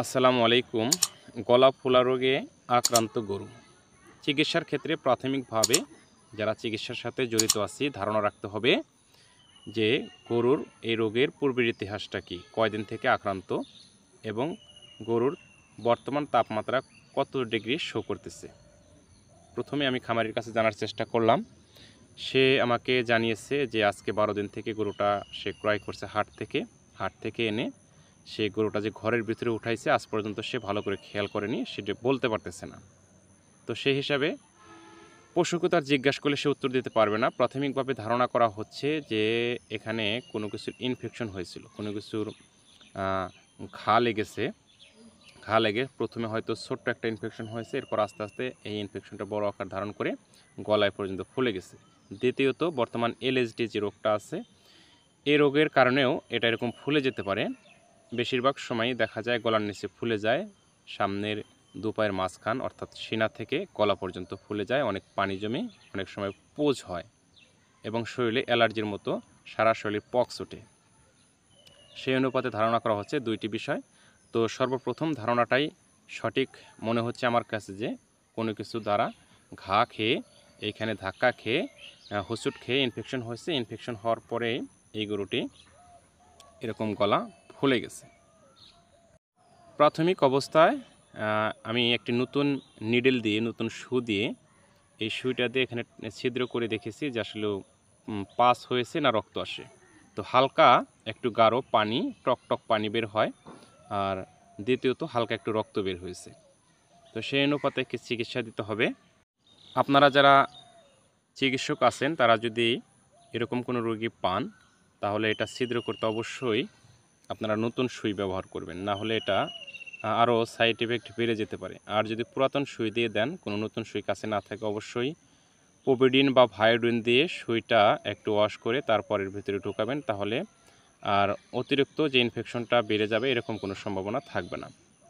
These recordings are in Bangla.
আসসালামু আলাইকুম। গলা ফোলা রোগে আক্রান্ত গরু চিকিৎসার ক্ষেত্রে প্রাথমিকভাবে যারা চিকিৎসার সাথে জড়িত আছি ধারণা রাখতে হবে যে গরুর এই রোগের পূর্বের ইতিহাসটা কী, কয়দিন থেকে আক্রান্ত এবং গরুর বর্তমান তাপমাত্রা কত ডিগ্রি শো করতেছে। প্রথমে আমি খামারির কাছে জানার চেষ্টা করলাম। সে আমাকে জানিয়েছে যে আজকে 12 দিন থেকে গরুটা সে ক্রয় করছে হাট থেকে এনে সে গরুটা যে ঘরের ভিতরে উঠাইছে আজ পর্যন্ত সে ভালো করে খেয়াল করেনি, সেটা বলতে পারতেছে না। তো সেই হিসাবে পশুকে তার জিজ্ঞাসা করলে সে উত্তর দিতে পারবে না। প্রাথমিকভাবে ধারণা করা হচ্ছে যে এখানে কোনো কিছুর ইনফেকশন হয়েছিল, কোনো কিছুর ঘা লেগে প্রথমে হয়তো ছোট্ট একটা ইনফেকশন হয়েছে, এরপর আস্তে আস্তে এই ইনফেকশনটা বড় আকার ধারণ করে গলায় পর্যন্ত ফুলে গেছে। দ্বিতীয়ত, বর্তমান এলএসডি যে রোগটা আছে, এই রোগের কারণেও এটা এরকম ফুলে যেতে পারে। বেশিরভাগ সময়ই দেখা যায় গলার নিচে ফুলে যায়, সামনের দুপায়ের মাঝখান অর্থাৎ সিনা থেকে গলা পর্যন্ত ফুলে যায়, অনেক পানি জমে, অনেক সময় পোজ হয় এবং শরীরে অ্যালার্জির মতো সারা শরীরে পক্স ওঠে। সেই অনুপাতে ধারণা করা হচ্ছে দুইটি বিষয়। তো সর্বপ্রথম ধারণাটাই সঠিক মনে হচ্ছে আমার কাছে, যে কোনো কিছু দ্বারা ঘা খেয়ে, এইখানে ধাক্কা খেয়ে, হোঁচট খেয়ে ইনফেকশন হয়েছে। ইনফেকশন হওয়ার পরে এই গরুটি এরকম গলা ফুলে গেছে। প্রাথমিক অবস্থায় আমি একটি নতুন নিডেল দিয়ে, নতুন সু দিয়ে, এই সুইটা দিয়ে এখানে ছিদ্র করে দেখেছি যে আসলে পাস হয়েছে না রক্ত আসে। তো হালকা একটু গাঢ় পানি, টকটক পানি বের হয়, আর দ্বিতীয়ত হালকা একটু রক্ত বের হয়েছে। তো সেই অনুপাতে চিকিৎসা দিতে হবে। আপনারা যারা চিকিৎসক আছেন তারা যদি এরকম কোনো রোগী পান, তাহলে এটা ছিদ্র করতে অবশ্যই আপনারা নতুন সুই ব্যবহার করবেন, না হলে এটা আরও সাইড এফেক্ট বেড়ে যেতে পারে। আর যদি পুরাতন সুই দিয়ে দেন, কোনো নতুন সুই কাছে না থাকে, অবশ্যই পোভিডিন বা ভায়োডিন দিয়ে সুইটা একটু ওয়াশ করে তারপরের ভিতরে ঢোকাবেন, তাহলে আর অতিরিক্ত যে ইনফেকশনটা বেড়ে যাবে এরকম কোনো সম্ভাবনা থাকবে না।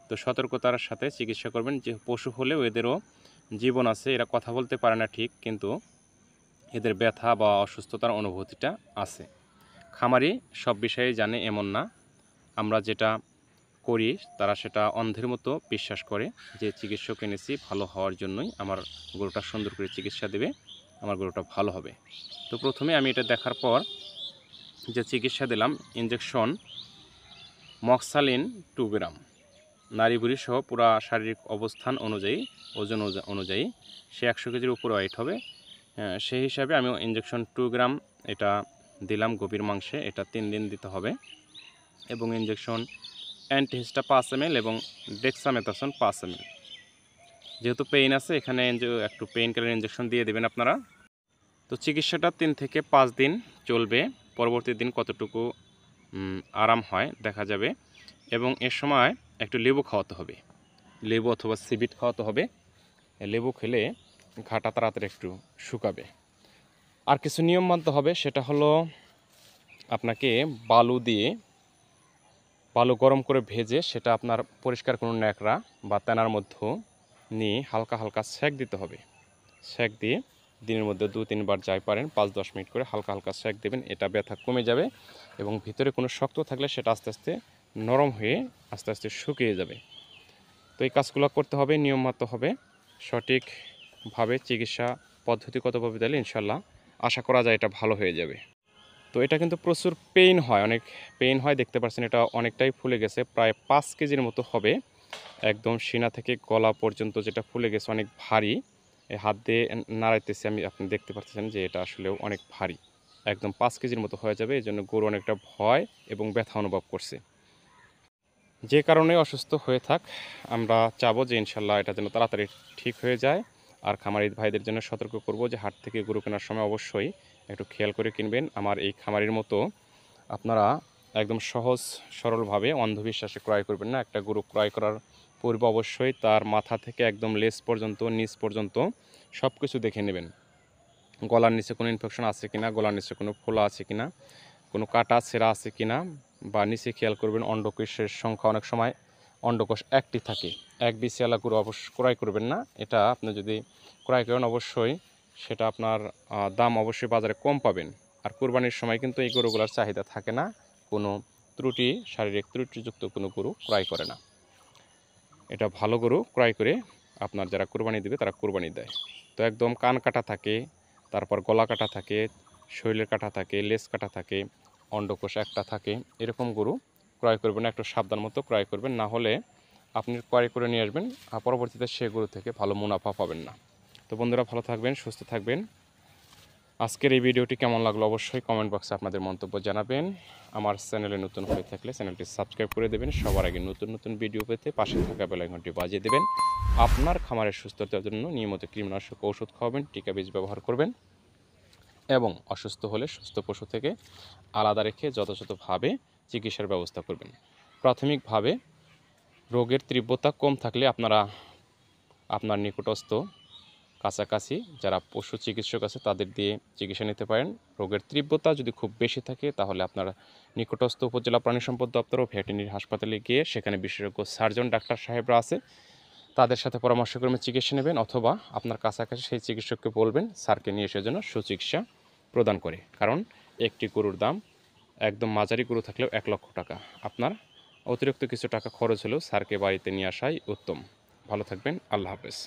তো সতর্কতার সাথে চিকিৎসা করবেন। যে পশু হলেও এদেরও জীবন আছে, এরা কথা বলতে পারে না ঠিক, কিন্তু এদের ব্যথা বা অসুস্থতার অনুভূতিটা আছে। খামারি সব বিষয়ে জানে এমন না। আমরা যেটা করি তারা সেটা অন্ধের মতো বিশ্বাস করে যে চিকিৎসক এনেছি ভালো হওয়ার জন্যই, আমার গরুটা সুন্দর করে চিকিৎসা দেবে, আমার গরুটা ভালো হবে। তো প্রথমে আমি এটা দেখার পর যে চিকিৎসা দিলাম, ইনজেকশন মক্সালিন 2 গ্রাম, নারী বুড়ি সহ পুরা শারীরিক অবস্থান অনুযায়ী, ওজন অনুযায়ী সে 100 কেজির উপরে ওয়েট হবে। সেই হিসাবে আমি ইনজেকশন 2 গ্রাম এটা দিলাম গভীর মাংসে। এটা 3 দিন দিতে হবে। এবং ইনজেকশন অ্যান্টিহিস্টা 5 ml এবং ডেক্সামেথাসোন 5 ml। যেহেতু পেইন আছে, এখানে একটু পেইন কিলার ইনজেকশন দিয়ে দেবেন আপনারা। তো চিকিৎসাটা 3 থেকে 5 দিন চলবে। পরবর্তী দিন কতটুকু আরাম হয় দেখা যাবে। এবং এর সময় একটু লেবু খাওয়াতে হবে, লেবু অথবা সিবিট খাওয়াতে হবে। লেবু খেলে ঘাটা তাড়াতাড়ি একটু শুকাবে। আর কিছু নিয়ম মানতে হবে, সেটা হলো আপনাকে বালু গরম করে ভেজে সেটা আপনার পরিষ্কার কোনো ন্যাকড়া বা তেনার মধ্যে নিয়ে হালকা হালকা সেঁক দিতে হবে। সেঁক দিয়ে দিনের মধ্যে 2-3 বার যাই পারেন 5-10 মিনিট করে হালকা হালকা সেঁক দেবেন। এটা ব্যথা কমে যাবে এবং ভিতরে কোনো শক্ত থাকলে সেটা আস্তে আস্তে নরম হয়ে আস্তে আস্তে শুকিয়ে যাবে। তো এই কাজগুলো করতে হবে, নিয়ম মানতে হবে। সঠিকভাবে চিকিৎসা পদ্ধতিগতভাবে দিলে ইনশাল্লাহ আশা করা যায় এটা ভালো হয়ে যাবে। তো এটা কিন্তু প্রচুর পেইন হয়, অনেক পেইন হয়। দেখতে পাচ্ছেন এটা অনেকটাই ফুলে গেছে, প্রায় 5 কেজির মতো হবে। একদম সিনা থেকে গলা পর্যন্ত যেটা ফুলে গেছে, অনেক ভারী। এই হাত দিয়ে নাড়াইতেছি আমি, আপনি দেখতে পাচ্ছেন যে এটা আসলেও অনেক ভারী, একদম 5 কেজির মতো হয়ে যাবে। এই জন্য গরু অনেকটা ভয় এবং ব্যথা অনুভব করছে। যে কারণে অসুস্থ হয়ে থাক, আমরা চাবো যে ইনশাল্লাহ এটা যেন তাড়াতাড়ি ঠিক হয়ে যায়। আর খামারি ভাইদের জন্য সতর্ক করব যে হাট থেকে গরু কেনার সময় অবশ্যই একটু খেয়াল করে কিনবেন। আমার এই খামারির মতো আপনারা একদম সহজ সরলভাবে অন্ধবিশ্বাসে ক্রয় করবেন না। একটা গরু ক্রয় করার পূর্বে অবশ্যই তার মাথা থেকে একদম লেজ পর্যন্ত, নিচ পর্যন্ত সব কিছু দেখে নেবেন। গলার নিচে কোনো ইনফেকশন আছে কিনা, গলার নিচে কোনো ফোলা আছে কিনা, কোনো কাটা ছেঁড়া আছে কিনা, বা নিচে খেয়াল করবেন অন্ডকোষের সংখ্যা। অনেক সময় অন্ডকোষ একটি থাকে। এক বিসিওয়ালা গরু অবশ্যই ক্রয় করবেন না। এটা আপনি যদি ক্রয় করেন অবশ্যই সেটা আপনার দাম অবশ্যই বাজারে কম পাবেন। আর কুরবানির সময় কিন্তু এই গরুগুলোর চাহিদা থাকে না, কোনো শারীরিক ত্রুটিযুক্ত কোনো গরু ক্রয় করে না। এটা ভালো গরু ক্রয় করে আপনার যারা কোরবানি দেবে তারা কোরবানি দেয়। তো একদম কান কাটা থাকে, তারপর গলা কাটা থাকে, শরীরের কাটা থাকে, লেজ কাটা থাকে, অন্ডকোষ একটা থাকে, এরকম গরু ক্রয় করবেন, একটু সাবধান মতো ক্রয় করবেন, না হলে আপনি ক্রয় করে নিয়ে আসবেন আর পরবর্তীতে সে গরু থেকে ভালো মুনাফা পাবেন না। তো বন্ধুরা, ভালো থাকবেন, সুস্থ থাকবেন। আজকের এই ভিডিওটি কেমন লাগলো অবশ্যই কমেন্ট বক্সে আপনাদের মন্তব্য জানাবেন। আমার চ্যানেলে নতুন হয়ে থাকলে চ্যানেলটি সাবস্ক্রাইব করে দেবেন। সবার আগে নতুন নতুন ভিডিও পেতে পাশে থাকা বেল আইকনটি বাজিয়ে দেবেন। আপনার খামারের সুস্থতার জন্য নিয়মিত কীটনাশক ঔষধ খাওয়াবেন, টিকা বীজ ব্যবহার করবেন এবং অসুস্থ হলে সুস্থ পশু থেকে আলাদা রেখে যথাযথভাবে চিকিৎসার ব্যবস্থা করবেন। প্রাথমিকভাবে রোগের তীব্রতা কম থাকলে আপনার নিকটস্থ কাছাকাছি যারা পশু চিকিৎসক আছে তাদের দিয়ে চিকিৎসা নিতে পারেন। রোগের তীব্রতা যদি খুব বেশি থাকে তাহলে আপনারা নিকটস্থ উপজেলা প্রাণী সম্পদ দপ্তর ও ভেটেরিনারি হাসপাতালে গিয়ে সেখানে বিশেষজ্ঞ সার্জন ডাক্তার সাহেবরা আছে, তাদের সাথে পরামর্শ করে চিকিৎসা নেবেন, অথবা আপনার কাছাকাছি সেই চিকিৎসককে বলবেন স্যারকে নিয়ে আসার জন্য সুচিকিৎসা প্রদান করে। কারণ একটি গরুর দাম একদম মাঝারি গরু থাকলেও 1 লক্ষ টাকা। আপনার অতিরিক্ত কিছু টাকা খরচ হলেও স্যারকে বাড়িতে নিয়ে আসাই উত্তম। ভালো থাকবেন, আল্লাহ হাফেজ।